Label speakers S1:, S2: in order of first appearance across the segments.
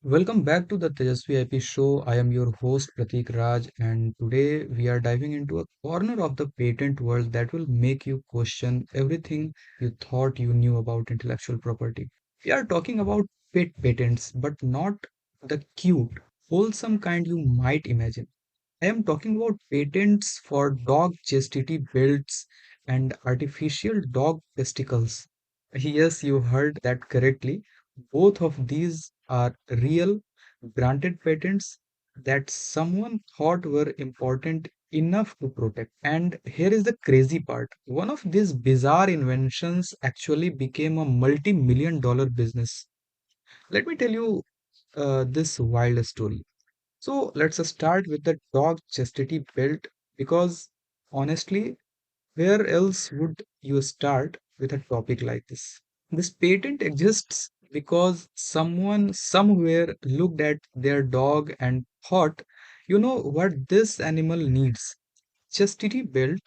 S1: Welcome back to the Tejswi IP show. I am your host Pratik Raj, and today we are diving into a corner of the patent world that will make you question everything you thought you knew about intellectual property. We are talking about patents, but not the cute, wholesome kind you might imagine. I am talking about patents for dog chastity belts and artificial dog testicles. Yes, you heard that correctly. Both of these are real, granted patents that someone thought were important enough to protect. And here is the crazy part. One of these bizarre inventions actually became a multi-million dollar business. Let me tell you this wild story. So let's start with the dog chastity belt because honestly, where else would you start with a topic like this? This patent exists because someone somewhere looked at their dog and thought, you know what this animal needs? Chastity belt.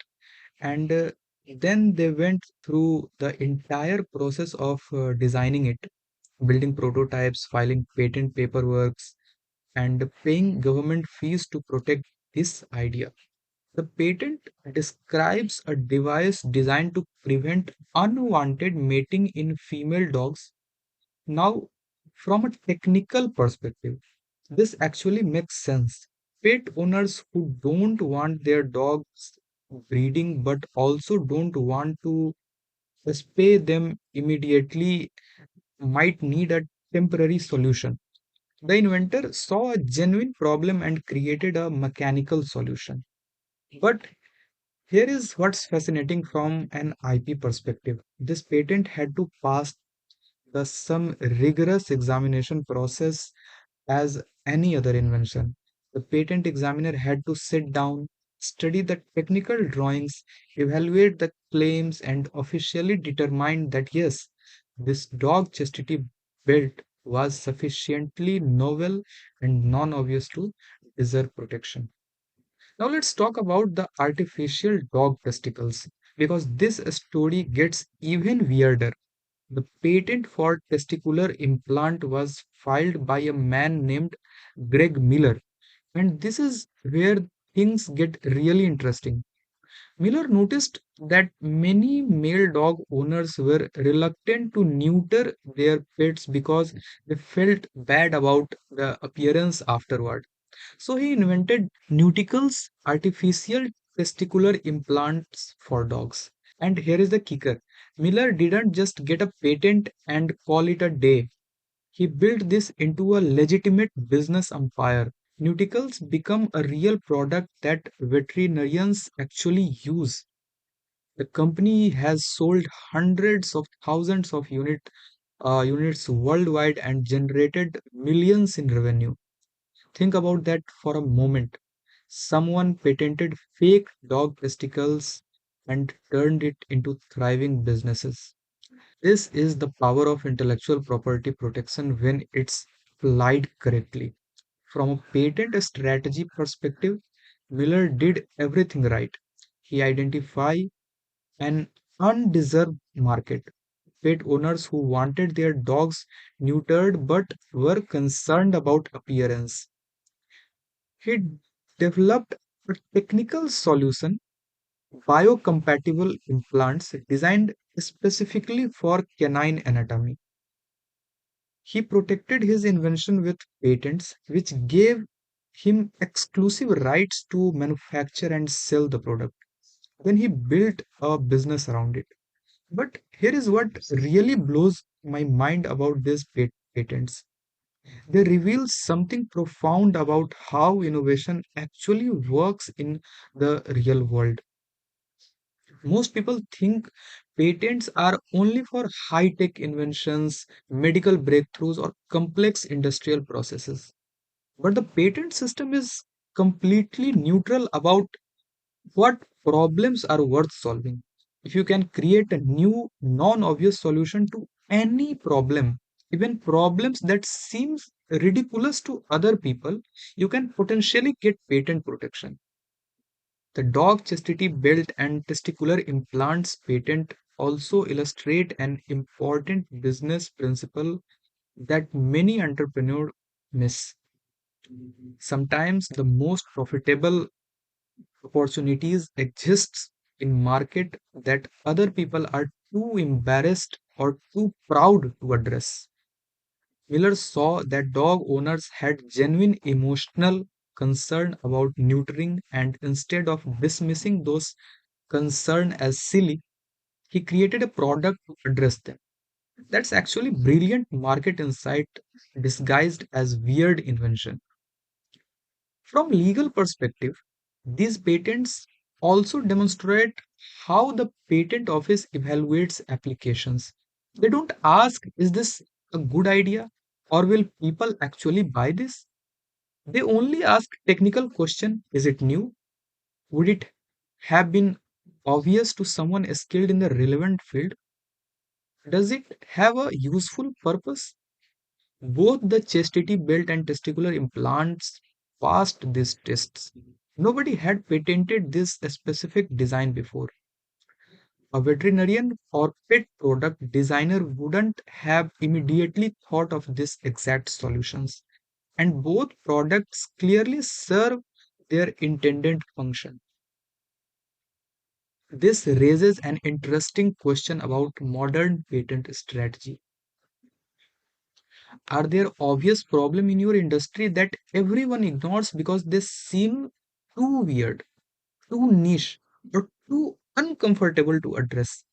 S1: And then they went through the entire process of designing it, building prototypes, filing patent paperwork, and paying government fees to protect this idea. The patent describes a device designed to prevent unwanted mating in female dogs. Now, from a technical perspective, this actually makes sense. Pet owners who don't want their dogs breeding but also don't want to spay them immediately might need a temporary solution. The inventor saw a genuine problem and created a mechanical solution. But here is what's fascinating from an IP perspective. This patent had to pass the some rigorous examination process as any other invention. The patent examiner had to sit down, study the technical drawings, evaluate the claims, and officially determine that yes, this dog chastity belt was sufficiently novel and non obvious to deserve protection. Now let's talk about the artificial dog testicles because this story gets even weirder. The patent for testicular implant was filed by a man named Gregg Miller, and this is where things get really interesting. Miller noticed that many male dog owners were reluctant to neuter their pets because they felt bad about the appearance afterward. So he invented Nuticle's artificial testicular implants for dogs. And here is the kicker. Miller didn't just get a patent and call it a day. He built this into a legitimate business empire. Nuticles become a real product that veterinarians actually use. The company has sold hundreds of thousands of units worldwide and generated millions in revenue. Think about that for a moment. Someone patented fake dog testicles and turned it into thriving businesses. This is the power of intellectual property protection when it's applied correctly. From a patent strategy perspective, Miller did everything right. He identified an undeserved market. Pet owners who wanted their dogs neutered but were concerned about appearance. He developed a technical solution, biocompatible implants designed specifically for canine anatomy. He protected his invention with patents, which gave him exclusive rights to manufacture and sell the product. Then he built a business around it. But here is what really blows my mind about these patents. They reveal something profound about how innovation actually works in the real world. Most people think patents are only for high tech inventions, medical breakthroughs, or complex industrial processes. But the patent system is completely neutral about what problems are worth solving. If you can create a new, non obvious solution to any problem, even problems that seems ridiculous to other people, you can potentially get patent protection. The dog chastity belt and testicular implants patent also illustrate an important business principle that many entrepreneurs miss. Sometimes the most profitable opportunities exists in market that other people are too embarrassed or too proud to address. Miller saw that dog owners had genuine emotional concern about neutering, and instead of dismissing those concerns as silly, he created a product to address them. That's actually brilliant market insight disguised as weird invention. From legal perspective, these patents also demonstrate how the patent office evaluates applications. They don't ask, is this a good idea or will people actually buy this? They only ask technical question, is it new? Would it have been obvious to someone skilled in the relevant field? Does it have a useful purpose? Both the chastity belt and testicular implants passed these tests. Nobody had patented this specific design before. A veterinarian or pet product designer wouldn't have immediately thought of this exact solutions. And both products clearly serve their intended function. This raises an interesting question about modern patent strategy. Are there obvious problems in your industry that everyone ignores because they seem too weird, too niche, or too uncomfortable to address?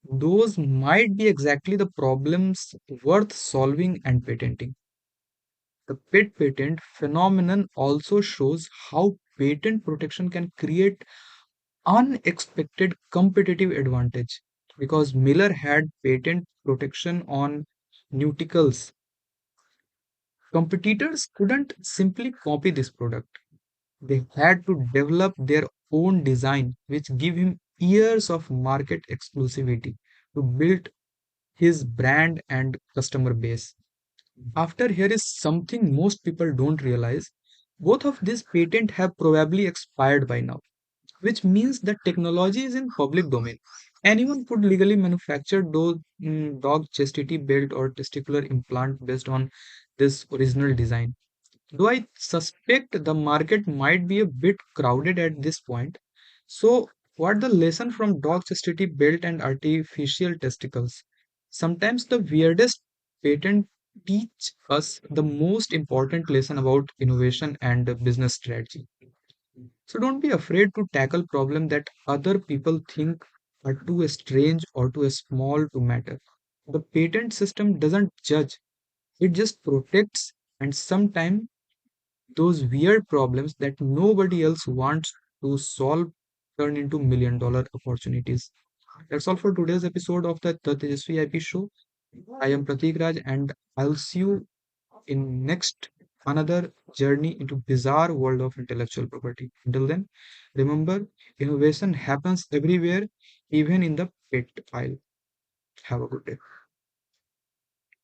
S1: Those might be exactly the problems worth solving and patenting. The pet patent phenomenon also shows how patent protection can create unexpected competitive advantage. Because Miller had patent protection on nuticles, competitors couldn't simply copy this product. They had to develop their own design, which give him years of market exclusivity to build his brand and customer base. After here is something most people don't realize. Both of these patents have probably expired by now, which means that technology is in public domain. Anyone could legally manufacture dog chastity belt or testicular implant based on this original design. Though I suspect the market might be a bit crowded at this point. So, what the lesson from dog chastity belt and artificial testicles? Sometimes the weirdest patent teach us the most important lesson about innovation and business strategy. So don't be afraid to tackle problems that other people think are too strange or too small to matter. The patent system doesn't judge, it just protects, and sometimes those weird problems that nobody else wants to solve turn into $1 million opportunities. That's all for today's episode of the Tejswi IP show. I am Pratik Raj and I'll see you in next another journey into bizarre world of intellectual property. Until then, remember innovation happens everywhere, even in the pet aisle. Have a good day.